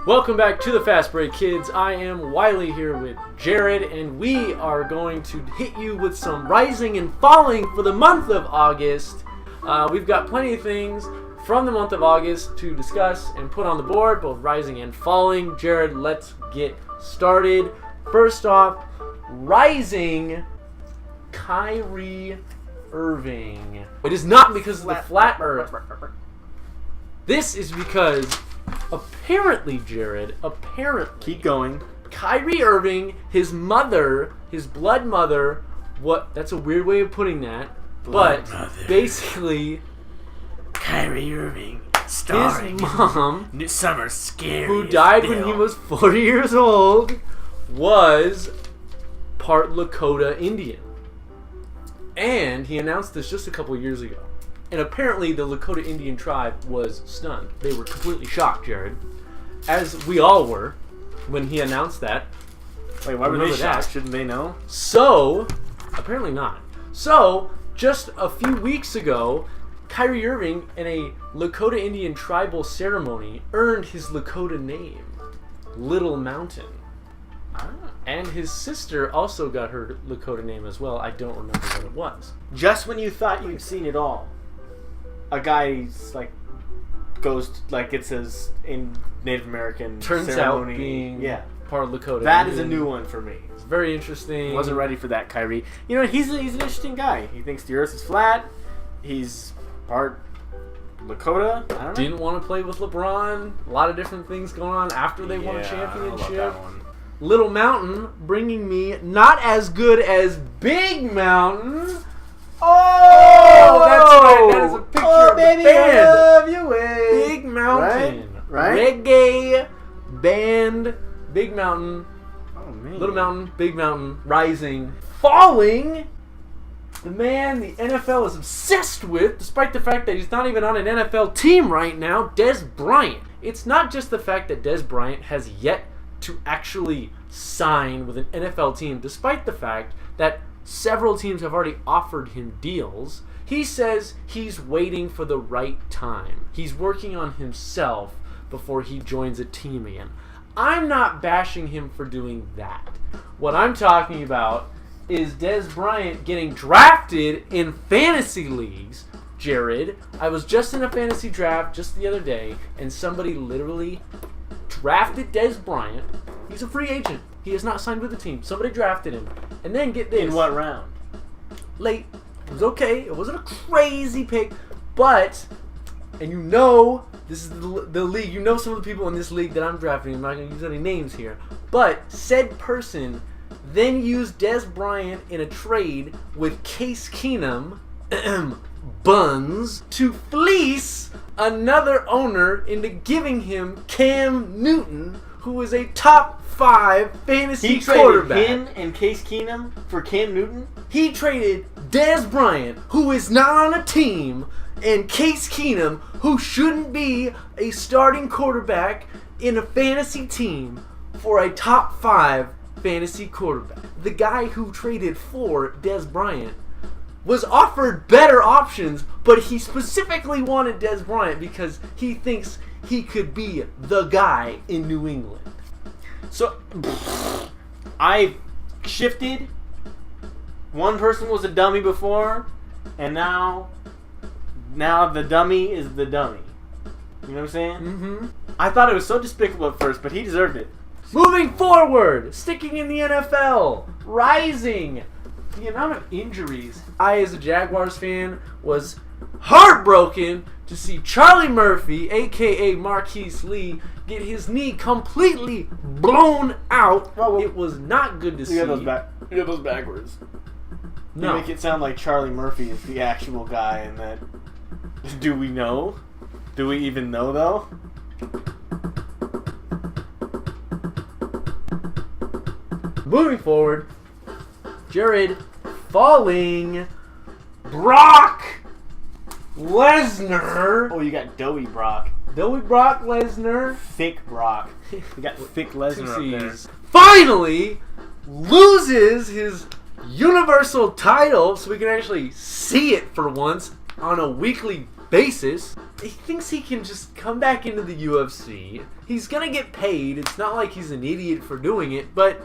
Welcome back to the Fast Break Kids. I am Wiley here with Jared, and we are going to hit you with some rising and falling for the month of August. We've got plenty of things from the month of August to discuss and put on the board, both rising and falling. Jared, let's get started. First off, rising, Kyrie Irving. It is not because of the flat earth. This is because apparently, Jared, keep going. Kyrie Irving, his mother, his blood mother, that's a weird way of putting that, but basically Kyrie Irving, starring his mom, Summer Scary, who died when he was 40 years old, was part Lakota Indian. And he announced this just a couple years ago. And apparently the Lakota Indian tribe was stunned. They were completely shocked, Jared. As we all were when he announced that. Wait, why were they shocked? Shouldn't they know? So, apparently not. So, just a few weeks ago, Kyrie Irving, in a Lakota Indian tribal ceremony, earned his Lakota name, Little Mountain. And his sister also got her Lakota name as well. I don't remember what it was. Just when you thought you'd seen it all, a guy's goes it says in Native American turns ceremony. Out being part of Lakota. That is a new one for me. It's very interesting. Wasn't ready for that, Kyrie. You know, he's an interesting guy. He thinks the Earth is flat. He's part Lakota. I don't know. Didn't want to play with LeBron. A lot of different things going on after they won a championship. I love that one. Little Mountain bringing me not as good as Big Mountain. Oh, that's right. That is a picture of baby, the band. I love you way. Big Mountain. Right? Reggae band. Big Mountain. Oh, man. Little Mountain. Big Mountain. Rising. Falling. The man the NFL is obsessed with, despite the fact that he's not even on an NFL team right now, Dez Bryant. It's not just the fact that Dez Bryant has yet to actually sign with an NFL team, despite the fact that several teams have already offered him deals. He says he's waiting for the right time. He's working on himself before he joins a team again. I'm not bashing him for doing that. What I'm talking about is Dez Bryant getting drafted in fantasy leagues. Jared, I was just in a fantasy draft just the other day, and somebody literally drafted Dez Bryant. He's a free agent. He has not signed with the team. Somebody drafted him. And then get this. In what round? Late. It was okay. It wasn't a crazy pick. But, and you know, this is the league. You know some of the people in this league that I'm drafting. I'm not going to use any names here. But said person then used Dez Bryant in a trade with Case Keenum, Buns, to fleece another owner into giving him Cam Newton, who is a top 5 fantasy quarterback. He traded him and Case Keenum for Cam Newton? He traded Dez Bryant, who is not on a team, and Case Keenum, who shouldn't be a starting quarterback in a fantasy team, for a top 5 fantasy quarterback. The guy who traded for Dez Bryant was offered better options, but he specifically wanted Dez Bryant because he thinks he could be the guy in New England. So, I shifted. One person was a dummy before, and now the dummy is the dummy. You know what I'm saying? Mm-hmm. I thought it was so despicable at first, but he deserved it. Moving forward, sticking in the NFL, rising. The amount of injuries. I, as a Jaguars fan, was heartbroken to see Charlie Murphy, a.k.a. Marquise Lee, get his knee completely blown out. Well, it was not good to see. You got those backwards. No. You make it sound like Charlie Murphy is the actual guy, and that... Do we know? Do we even know, though? Moving forward, Jared, falling, Brock Lesnar. Oh, you got Doughy Brock. Doughy Brock Lesnar. Thick Brock. You got thick Lesnar up there. Finally loses his Universal title, so we can actually see it for once on a weekly basis. he thinks he can just come back into the UFC. He's gonna get paid. It's not like he's an idiot for doing it, but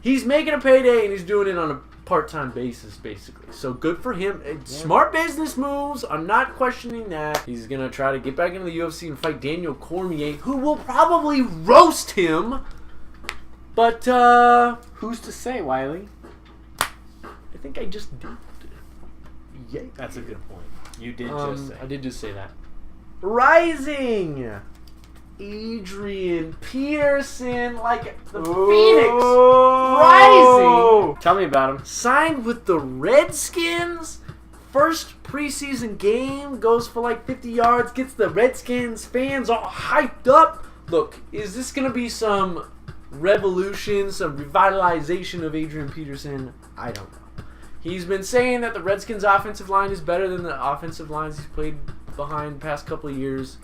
he's making a payday and he's doing it on a part-time basis, basically. So good for him. Smart business moves. I'm not questioning that. He's gonna try to get back into the UFC and fight Daniel Cormier, who will probably roast him. But who's to say, Wiley? I think I just did. Yeah, that's a good point. You did just say. I did just say that. Rising, Adrian Peterson, like the Phoenix. Rising. Tell me about him. Signed with the Redskins. First preseason game, goes for like 50 yards, gets the Redskins fans all hyped up. Look, is this going to be some revolution, some revitalization of Adrian Peterson? I don't know. He's been saying that the Redskins' offensive line is better than the offensive lines he's played behind the past couple of years.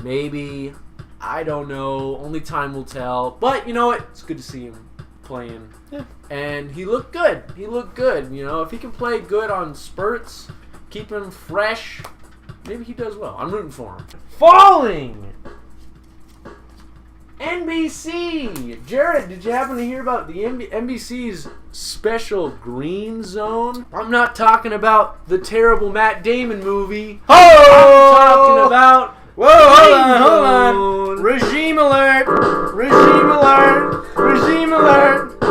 Maybe. I don't know. Only time will tell. But you know what? It's good to see him playing. Yeah. And he looked good. He looked good. You know, if he can play good on spurts, keep him fresh, maybe he does well. I'm rooting for him. Falling! NBC! Jared, did you happen to hear about the NBC's special Green Zone? I'm not talking about the terrible Matt Damon movie. Oh! I'm talking about... Whoa, hold on. Regime alert! Regime alert! Regime alert!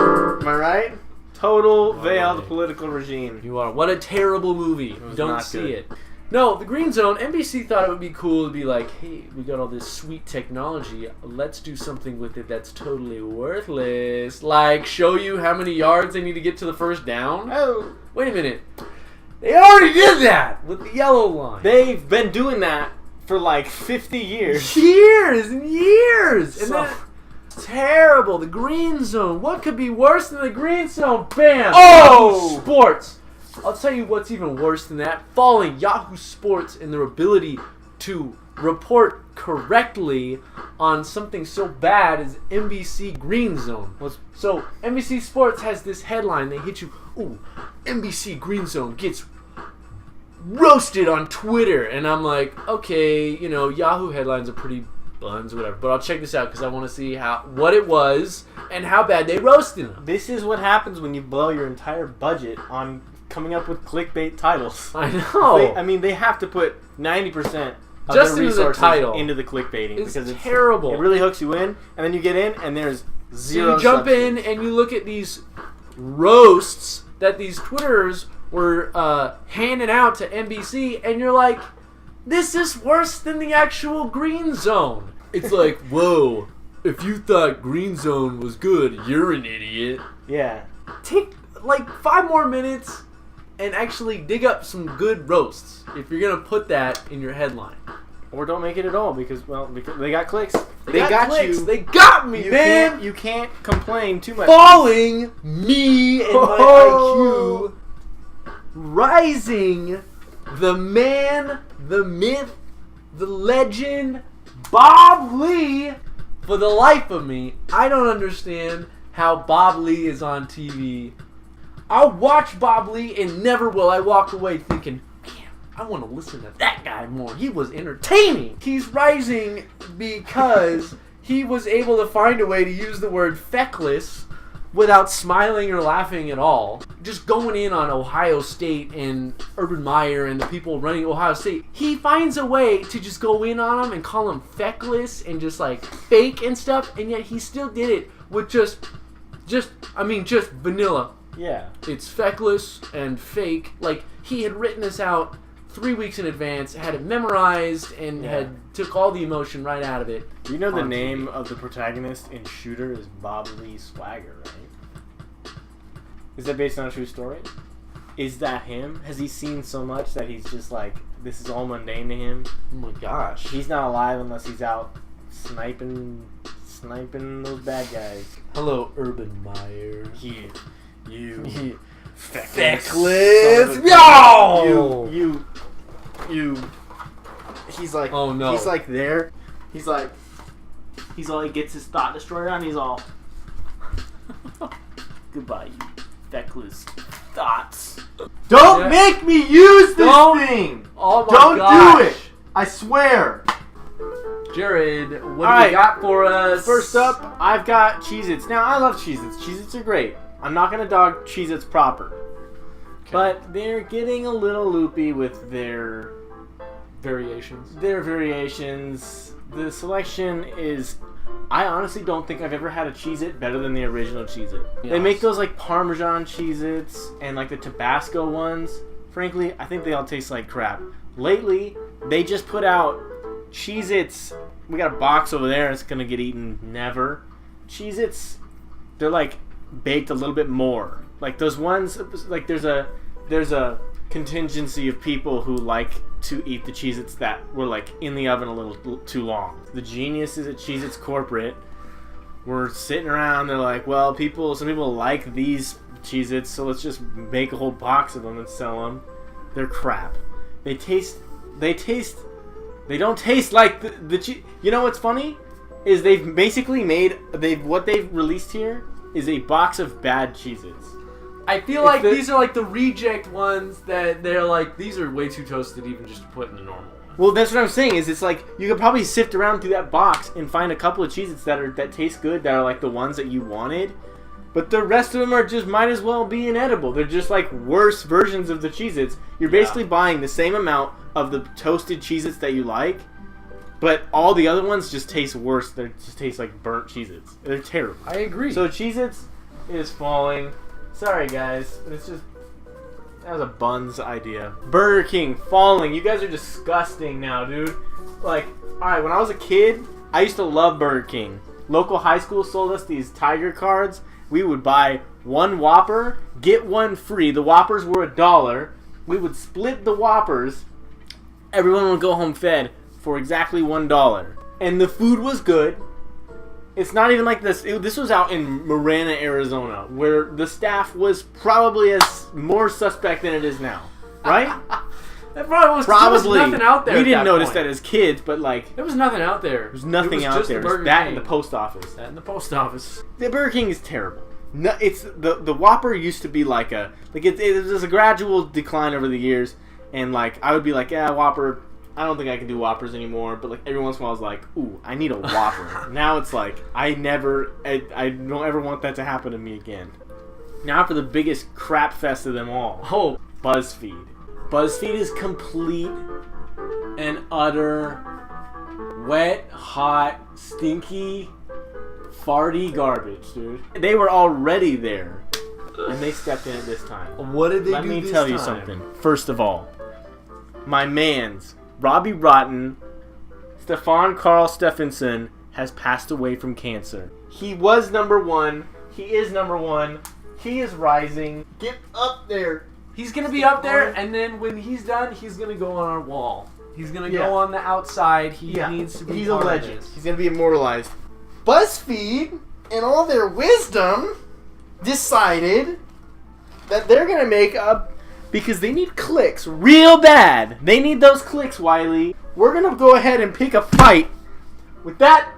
Am I right? Total veiled political regime. You are. What a terrible movie. Don't see it. No, the Green Zone, NBC thought it would be cool to be like, hey, we got all this sweet technology. Let's do something with it that's totally worthless. Like, show you how many yards they need to get to the first down. Oh. Wait a minute. They already did that with the yellow line. They've been doing that for like 50 years. Years and years. And then, terrible. The Green Zone. What could be worse than the Green Zone? Bam. Oh! Sports. I'll tell you what's even worse than that. Falling Yahoo Sports in their ability to report correctly on something so bad as NBC Green Zone. So NBC Sports has this headline. They hit you, ooh, NBC Green Zone gets roasted on Twitter. And I'm like, okay, you know, Yahoo headlines are pretty buns, whatever. But I'll check this out because I want to see what it was and how bad they roasted them. This is what happens when you blow your entire budget on coming up with clickbait titles. I know. They have to put 90% of just their into the resources title into the clickbaiting it's because terrible. It really hooks you in, and then you get in, and there's zero. So you jump substance. in and you look at these roasts that these Twitterers were handing out to NBC, and you're like, this is worse than the actual Green Zone. It's like, whoa, if you thought Green Zone was good, you're an idiot. Yeah. Take like 5 more minutes and actually dig up some good roasts if you're going to put that in your headline. Or don't make it at all because they got clicks. They got clicks. They got me, man. You can't complain too much. Falling me and my IQ. Rising the man, the myth, the legend, Bob Lee. For the life of me, I don't understand how Bob Lee is on TV. I'll watch Bob Lee and never will I walk away thinking, man, I want to listen to that guy more. He was entertaining. He's rising because he was able to find a way to use the word feckless without smiling or laughing at all. Just going in on Ohio State and Urban Meyer and the people running Ohio State. He finds a way to just go in on them and call them feckless and just like fake and stuff, and yet he still did it with just vanilla. Yeah. It's feckless and fake. Like, he had written this out 3 weeks in advance, had it memorized, and had took all the emotion right out of it. Do you know the name of the protagonist in Shooter is Bob Lee Swagger, right? Is that based on a true story? Is that him? Has he seen so much that he's just like, this is all mundane to him? Oh my gosh. He's not alive unless he's out sniping those bad guys. Hello, Urban Meyer. You feckless. Yo! You. He's like, oh no. He's like there. He's all, he gets his thought destroyer on, he's all, goodbye, you feckless thoughts. Don't make me use this thing. Oh my Don't gosh. do it. I swear. Jared, what do you got for us? First up, I've got CheezIts. Now, I love CheezIts. CheezIts are great. I'm not going to dog CheezIts proper. Okay. But they're getting a little loopy with their variations. The selection is... I honestly don't think I've ever had a CheezIt better than the original CheezIt. Yes. They make those like Parmesan CheezIts and like the Tabasco ones. Frankly, I think they all taste like crap. Lately, they just put out CheezIts. We got a box over there. It's gonna get eaten. Never. CheezIts. They're like baked a little bit more. Like those ones. Like there's a contingency of people who like to eat the CheezIts that were like in the oven a little too long. The geniuses at CheezIts corporate were sitting around. They're like, well, some people like these CheezIts, so let's just make a whole box of them and sell them. They're crap. They don't taste like the you know what's funny is they've basically what they've released here is a box of bad CheezIts. I feel like these are like the reject ones that they're like, these are way too toasted even just to put in a normal one. Well, that's what I'm saying is it's like you could probably sift around through that box and find a couple of CheezIts that taste good, that are like the ones that you wanted. But the rest of them are just might as well be inedible. They're just like worse versions of the CheezIts. You're basically buying the same amount of the toasted CheezIts that you like, but all the other ones just taste worse. They just taste like burnt CheezIts. They're terrible. I agree. So CheezIts is falling. Sorry guys, but it's just, that was a Bun's idea. Burger King falling. You guys are disgusting now, dude. Like, alright, when I was a kid, I used to love Burger King. Local high school sold us these Tiger cards. We would buy one Whopper, get one free. The Whoppers were $1. We would split the Whoppers. Everyone would go home fed for exactly $1. And the food was good. It's not even like this. This was out in Marana, Arizona, where the staff was probably as more suspect than it is now. Right? That probably was. There was nothing out there. We didn't notice that as kids, but like... There was nothing out there. There was nothing out there. It was that and the post office. That and the post office. The Burger King is terrible. No, it's the Whopper used to be like a... Like it was a gradual decline over the years. And like, I would be like, yeah, Whopper... I don't think I can do Whoppers anymore, but like every once in a while I was like, ooh, I need a Whopper. Now it's like, I don't ever want that to happen to me again. Now for the biggest crap fest of them all. Oh, Buzzfeed. Buzzfeed is complete and utter wet, hot, stinky, farty garbage, dude. They were already there, and they stepped in at this time. What did they do this time? Let me tell you something. First of all, my man's Robbie Rotten, Stefan Karl Stefansson, has passed away from cancer. He was number one. He is number one. He is rising. Get up there. He's going to be up there, and then when he's done, he's going to go on our wall. He's going to go on the outside. He needs to be He's a legend. He's going to be immortalized. BuzzFeed, in all their wisdom, decided that they're going to make a... Because they need clicks real bad. They need those clicks, Wiley. We're going to go ahead and pick a fight with that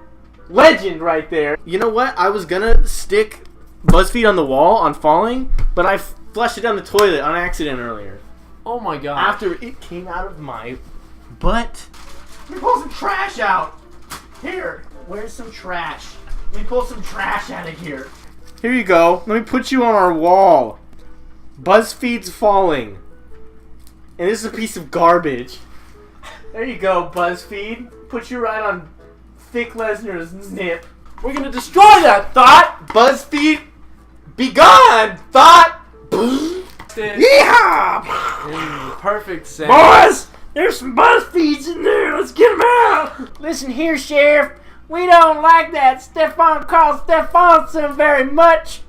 legend right there. You know what? I was going to stick BuzzFeed on the wall on falling, but I flushed it down the toilet on accident earlier. Oh my god. After it came out of my butt. Let me pull some trash out. Here. Where's some trash? Let me pull some trash out of here. Here you go. Let me put you on our wall. BuzzFeed's falling. And this is a piece of garbage. There you go, BuzzFeed. Put you right on Thick Lesnar's nip. We're gonna destroy that thought! BuzzFeed, be gone, thought! Yeehaw! In the perfect sense. Boys, there's some BuzzFeeds in there. Let's get them out. Listen here, Sheriff. We don't like that Stefan Karl Stefansson very much.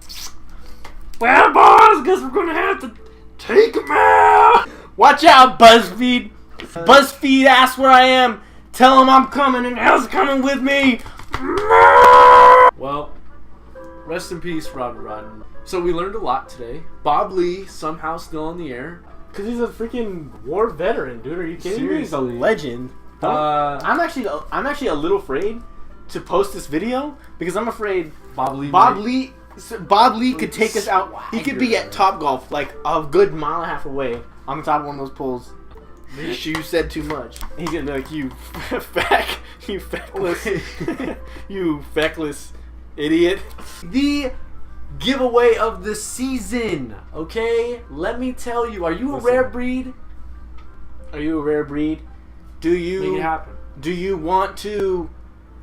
Well, boys, guess we're gonna have to take him out. Watch out, BuzzFeed. BuzzFeed, ask where I am. Tell him I'm coming and hell's coming with me. Well, rest in peace, Robbie Rotten. So we learned a lot today. Bob Lee somehow still on the air. Because he's a freaking war veteran, dude. Are you kidding me? He's a Seriously. legend. I'm actually a little afraid to post this video because I'm afraid Bob Lee So Bob Lee could take us out. He could be Swagger. at Topgolf, like a good mile and a half away, on the top of one of those poles. You said too much. He's gonna be like, you feckless, you feckless idiot. The giveaway of the season. Okay, let me tell you. Are you a rare breed? Are you a rare breed? Do Make it you happen. want to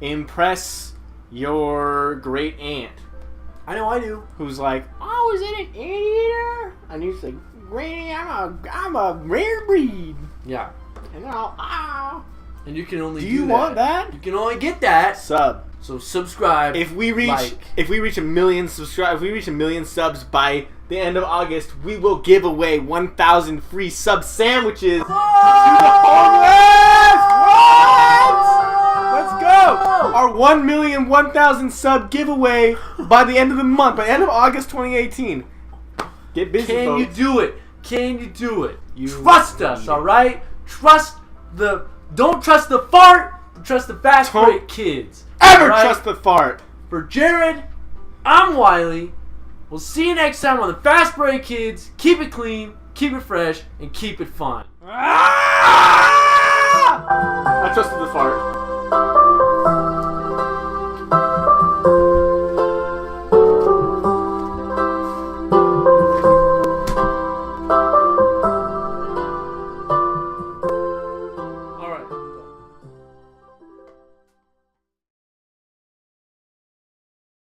impress your great aunt, I know I do. who's like, oh, is it an anteater? And you say, Granny, I'm a rare breed. Yeah. And I'll And you can only Do do you want that? You can only get that. sub. So subscribe. If we reach a million subs by the end of August, we will give away 1,000 free sub sandwiches to the homeless. What? Let's go! Our 1,000,000 sub giveaway by the end of the month, by the end of August 2018. Get busy, Can folks. you do it? Can you do it? You Trust us, need it. all right? Don't trust the fart. Trust the fast Don't break kids. Ever all right? trust the fart. For Jared, I'm Wiley. We'll see you next time on the Fast Break Kids. Keep it clean, keep it fresh, and keep it fun. I trusted the fart.